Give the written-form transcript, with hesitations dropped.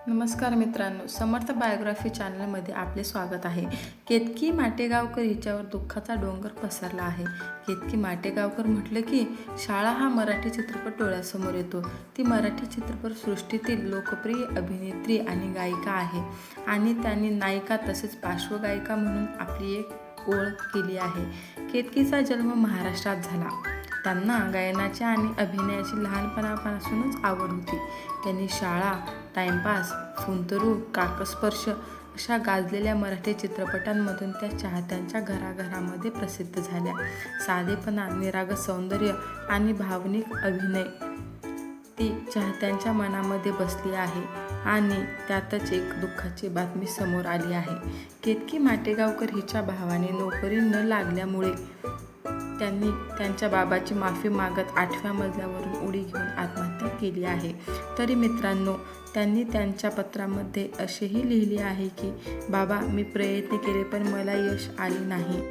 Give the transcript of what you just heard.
नमस्कार मित्रांनो, समर्थ बायोग्राफी चॅनलमध्ये आपले स्वागत आहे. केतकी माटेगावकर हिच्यावर दुःखाचा डोंगर पसरला आहे. केतकी माटेगावकर म्हटलं की शाळा हा मराठी चित्रपट डोळ्यासमोर येतो. ती मराठी चित्रपटसृष्टीतील लोकप्रिय अभिनेत्री आणि गायिका आहे आणि त्यांनी नायिका तसेच पार्श्वगायिका म्हणून आपली एक ओळख केली आहे. केतकीचा जन्म महाराष्ट्रात झाला. त्यांना गायनाची आणि अभिनयाची लहानपणापासूनच आवड होती. त्यांनी शाळा, टाइमपास, फुंतरू, काकस्पर्श अशा गाजलेल्या मराठी चित्रपटांमधून त्या चाहत्यांच्या घराघरामध्ये प्रसिद्ध झाल्या. साधेपणा, निरागस सौंदर्य आणि भावनिक अभिनय ती चाहत्यांच्या मनामध्ये बसली आहे. आणि त्यातच एक दुःखाची बातमी समोर आली आहे. केतकी माटेगावकर हिच्या भावाने नोकरी न लागल्यामुळे त्यांनी त्यांच्या बाबाची माफी मागत 8व्या मजल्यावरून उडी घेऊन आत्महत्या केली आहे. तरी मित्रांनो, त्यांनी त्यांच्या पत्रामध्ये असेही लिहिले आहे की बाबा, मी प्रयत्न केले पण मला यश आले नाही.